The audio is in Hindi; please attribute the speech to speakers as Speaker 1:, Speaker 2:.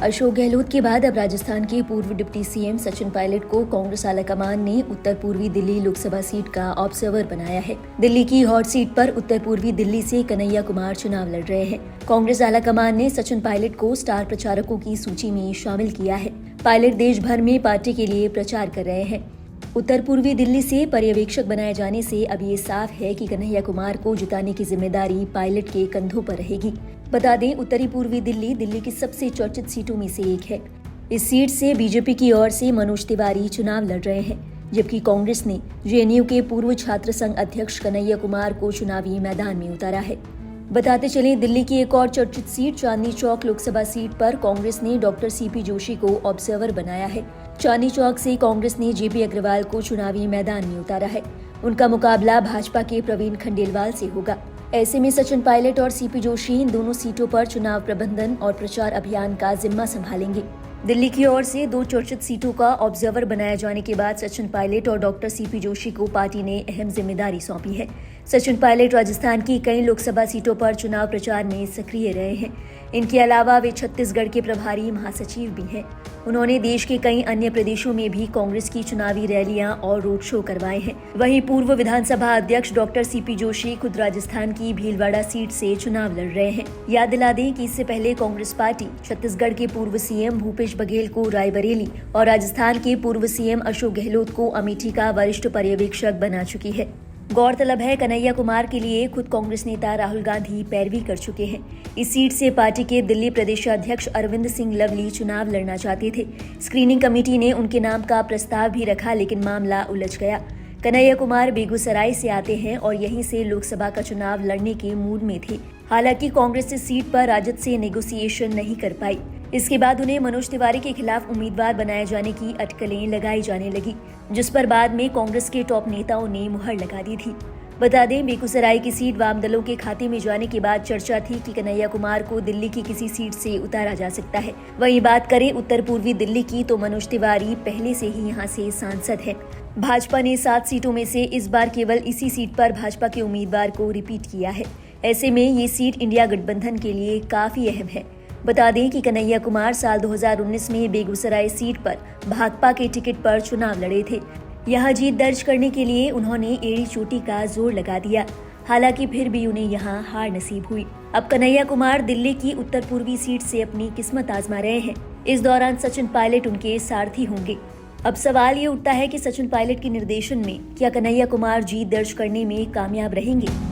Speaker 1: अशोक गहलोत के बाद अब राजस्थान के पूर्व डिप्टी सीएम सचिन पायलट को कांग्रेस आलाकमान ने उत्तर पूर्वी दिल्ली लोकसभा सीट का ऑब्जर्वर बनाया है। दिल्ली की हॉट सीट पर उत्तर पूर्वी दिल्ली से कन्हैया कुमार चुनाव लड़ रहे हैं। कांग्रेस आलाकमान ने सचिन पायलट को स्टार प्रचारकों की सूची में शामिल किया है। पायलट देश भर में पार्टी के लिए प्रचार कर रहे हैं। उत्तर पूर्वी दिल्ली से पर्यवेक्षक बनाए जाने से अब ये साफ है कि कन्हैया कुमार को जिताने की जिम्मेदारी पायलट के कंधों पर रहेगी। बता दें, उत्तरी पूर्वी दिल्ली की सबसे चर्चित सीटों में से एक है। इस सीट से बीजेपी की ओर से मनोज तिवारी चुनाव लड़ रहे हैं, जबकि कांग्रेस ने जेएनयू के पूर्व छात्र संघ अध्यक्ष कन्हैया कुमार को चुनावी मैदान में उतारा है। बताते चलें, दिल्ली की एक और चर्चित सीट चांदनी चौक लोकसभा सीट पर कांग्रेस ने डॉक्टर सीपी जोशी को ऑब्जर्वर बनाया है। चांदनी चौक से कांग्रेस ने जेपी अग्रवाल को चुनावी मैदान में उतारा है। उनका मुकाबला भाजपा के प्रवीण खंडेलवाल से होगा। ऐसे में सचिन पायलट और सीपी जोशी इन दोनों सीटों पर चुनाव प्रबंधन और प्रचार अभियान का जिम्मा संभालेंगे। दिल्ली की ओर से दो चर्चित सीटों का ऑब्जर्वर बनाए जाने के बाद सचिन पायलट और डॉक्टर सीपी जोशी को पार्टी ने अहम जिम्मेदारी सौंपी है। सचिन पायलट राजस्थान की कई लोकसभा सीटों पर चुनाव प्रचार में सक्रिय रहे हैं। इनके अलावा वे छत्तीसगढ़ के प्रभारी महासचिव भी हैं। उन्होंने देश के कई अन्य प्रदेशों में भी कांग्रेस की चुनावी रैलियां और रोड शो करवाए हैं। वहीं पूर्व विधानसभा अध्यक्ष डॉक्टर सीपी जोशी खुद राजस्थान की भीलवाड़ा सीट से चुनाव लड़ रहे हैं। याद दिला दें कि इससे पहले कांग्रेस पार्टी छत्तीसगढ़ के पूर्व सीएम भूपेश बघेल को रायबरेली और राजस्थान के पूर्व सीएम अशोक गहलोत को अमेठी का वरिष्ठ पर्यवेक्षक बना चुकी है। गौरतलब है, कन्हैया कुमार के लिए खुद कांग्रेस नेता राहुल गांधी पैरवी कर चुके हैं। इस सीट से पार्टी के दिल्ली प्रदेशाध्यक्ष अरविंद सिंह लवली चुनाव लड़ना चाहते थे। स्क्रीनिंग कमेटी ने उनके नाम का प्रस्ताव भी रखा, लेकिन मामला उलझ गया। कन्हैया कुमार बेगूसराय से आते हैं और यहीं से लोकसभा का चुनाव लड़ने के मूड में थे। हालांकि कांग्रेस इस सीट पर राजद से नेगोशिएशन नहीं कर पाई। इसके बाद उन्हें मनोज तिवारी के खिलाफ उम्मीदवार बनाए जाने की अटकलें लगाई जाने लगी, जिस पर बाद में कांग्रेस के टॉप नेताओं ने मुहर लगा दी थी। बता दें, बेगूसराय की सीट वाम दलों के खाते में जाने के बाद चर्चा थी कि कन्हैया कुमार को दिल्ली की किसी सीट से उतारा जा सकता है। वहीं बात करें उत्तर पूर्वी दिल्ली की, तो मनोज तिवारी पहले से ही यहां से सांसद है। भाजपा ने 7 सीटों में से इस बार केवल इसी सीट पर भाजपा के उम्मीदवार को रिपीट किया है। ऐसे में ये सीट इंडिया गठबंधन के लिए काफी अहम है। बता दें कि कन्हैया कुमार साल 2019 में बेगूसराय सीट पर भाकपा के टिकट पर चुनाव लड़े थे। यहां जीत दर्ज करने के लिए उन्होंने एड़ी चोटी का जोर लगा दिया। हालांकि फिर भी उन्हें यहां हार नसीब हुई। अब कन्हैया कुमार दिल्ली की उत्तर पूर्वी सीट से अपनी किस्मत आजमा रहे हैं। इस दौरान सचिन पायलट उनके सारथी होंगे। अब सवाल ये उठता है कि सचिन पायलट के निर्देशन में क्या कन्हैया कुमार जीत दर्ज करने में कामयाब रहेंगे।